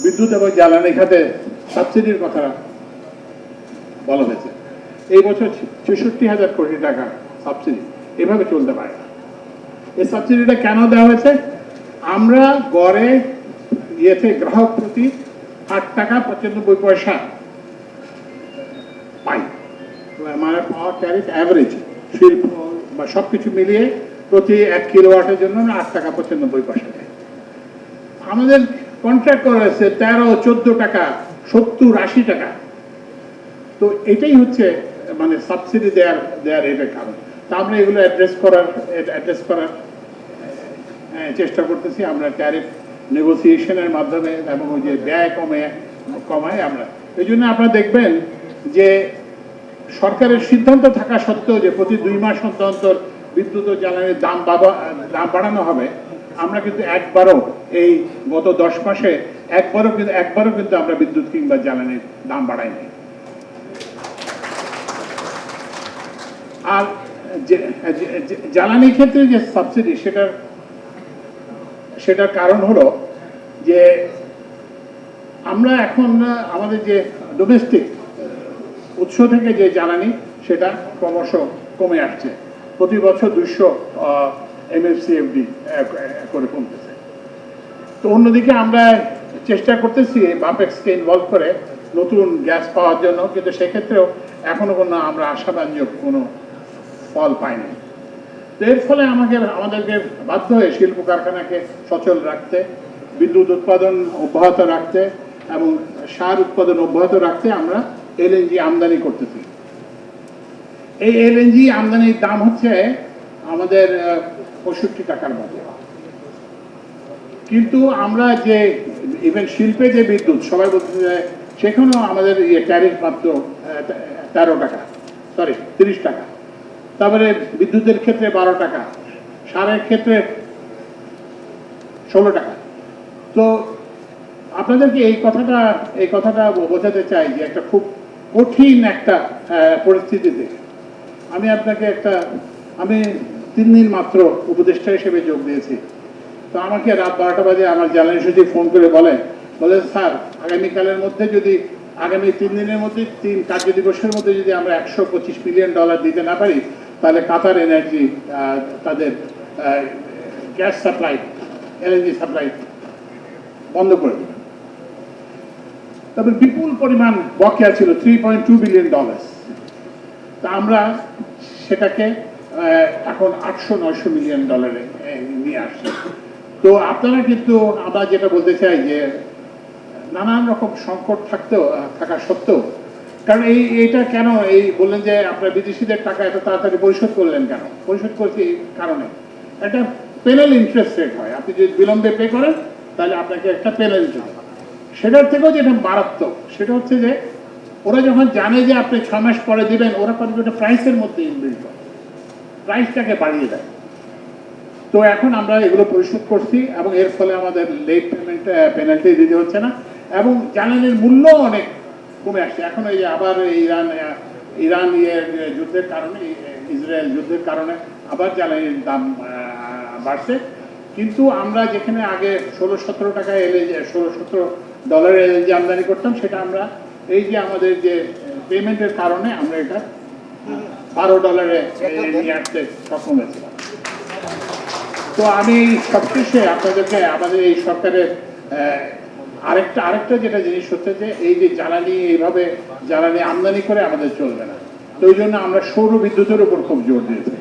বিদ্যুৎ এবং জ্বালানি খাতে সাবসিডির কথা বলা হয়েছে। এই বছর ৬৬,০০০ কোটি টাকা সাবসিডি, এভাবে চলতে পারে না। এই সাবসিডিটা কেন দেওয়া হয়েছে? আমরা গড়ে গ্রাহক প্রতি ৮ টাকা ৯৫ পয়সা পাই, মানে পাওয়ার ট্যারিফ অ্যাভারেজ শিল্প বা সবকিছু মিলিয়ে প্রতি ১ কিলোওয়াটের জন্য ৮ টাকা ৯৫ পয়সা দেয়। আমাদের কন্ট্রাক্ট করা হয়েছে ১৩-১৪ টাকা, ৭০-৮০ টাকা। তো এটাই হচ্ছে মানে সাবসিডি দেওয়ার এটার কারণ। তা আমরা এগুলো অ্যাড্রেস করার চেষ্টা করতেছি। আমরা ট্যারিফ নেগোসিয়েশনের মাধ্যমে এবং ওই যে ব্যয় কমায় আমরা। এই জন্য আপনারা দেখবেন যে সরকারের সিদ্ধান্ত থাকা সত্ত্বেও যে প্রতি ২ মাস অন্তর অন্তর বিদ্যুৎ ও জ্বালানির দাম বাড়ানো হবে, আমরা কিন্তু একবারও এই গত ১০ মাসে একবারও কিন্তু আমরা বিদ্যুৎ কিংবা জ্বালানির দাম বাড়াইনি। আর জ্বালানি ক্ষেত্রে যে সাবসিডি, সেটার কারণ হলো যে আমরা এখন আমাদের যে ডোমেস্টিক উৎস থেকে যে জ্বালানি সেটা ক্রমশ কমে আসছে। প্রতি বছর ২০০ MMCFD করে কমতেছে। তো অন্যদিকে আমরা চেষ্টা করতেছি বাপেক্সকে ইনভলভ করে নতুন গ্যাস পাওয়ার জন্য, কিন্তু সেক্ষেত্রেও এখনো কোনো আমরা আশাব্যঞ্জক কোনো ফল পাইনি। তো এর ফলে আমাদেরকে বাধ্য হয়ে শিল্প কারখানাকে সচল রাখতে, বিদ্যুৎ উৎপাদন অব্যাহত রাখতে এবং সার উৎপাদন অব্যাহত রাখতে আমরা LNG আমদানি করতেছি। এই LNG আমদানির দাম হচ্ছে আমাদের ৬৫ টাকার মতো। কিন্তু আমরা যে ইভেন শিল্পে যে বিদ্যুৎ সবাই বলতে চায়, সেখানেও আমাদের ট্যারিফ মাত্র ৩০ টাকা। তারপরে বিদ্যুতের ক্ষেত্রে ১২ টাকা, সারের ক্ষেত্রে ১৬ টাকা। তো আপনাদেরকে এই কথাটা বোঝাতে চাই যে একটা খুব কঠিন একটা পরিস্থিতিতে আমি ৩ দিন মাত্র উপদেষ্টা হিসেবে যোগ দিয়েছি। তো আমাকে রাত ১২টা বাজে আমার জ্বালানি সচিব ফোন করে বলে স্যার, আগামীকালের মধ্যে যদি আগামী 3 দিনের মধ্যে 3 কার্য দিবসের মধ্যে যদি আমরা $১২৫ মিলিয়ন দিতে না পারি, তাহলে কাতার এনার্জি তাদের গ্যাস সাপ্লাই, LNG সাপ্লাই বন্ধ করে দেবে। তবে বিপুল পরিমাণ বকেয়া ছিল $3.2 বিলিয়ন। তা আমরা সেটাকে এখন $800-900 মিলিয়ন নিয়ে আসছি। তো আপনারা কিন্তু আমরা যেটা বলতে চাই যে নানান রকম সংকট থাকা সত্ত্বেও, কারণ এইটা কেন বললেন যে আপনারা বিদেশিদের টাকা এত তাড়াতাড়ি পরিশোধ করলেন কেন? পরিশোধ করছি এই কারণে, একটা পেনাল ইন্টারেস্ট রেট হয়। আপনি যদি বিলম্বে পে করেন তাহলে আপনাকে একটা পেনাল্টি হয়। সেটার থেকেও যেটা মারাত্মক, সেটা হচ্ছে যে ওরা যখন জানে যে আপনি 6 মাস পরে দিবেন, ওরা একটা প্রাইসের মধ্যে ইনবিল্ড করে, প্রাইসটাকে বাড়িয়ে দেয়। তো এখন আমরা এগুলো পরিশোধ করছি এবং এর ফলে আমাদের লেট পেমেন্ট পেনাল্টি দিতে হচ্ছে না এবং জ্বালানির মূল্য অনেক কমে আসছে। এখন এই যে আবার ইরান যুদ্ধের কারণে, ইসরায়েল যুদ্ধের কারণে আবার জ্বালানির দাম বাড়ছে। কিন্তু আমরা যেখানে আগে 16-17 টাকায় $16-17 LNG আমদানি করতাম, সেটা আমরা এই যে আমাদের যে পেমেন্টের কারণে আমরা এটা $12 নিয়ে আসতে সক্ষম হয়েছিলাম। তো আমি সবশেষে আপনাদেরকে আমাদের এই সরকারের আরেকটা যেটা জিনিস হচ্ছে যে এই যে এইভাবে জ্বালানি আমদানি করে আমাদের চলবে না। তো ওই জন্য আমরা সৌর বিদ্যুতের উপর খুব জোর দিয়েছি।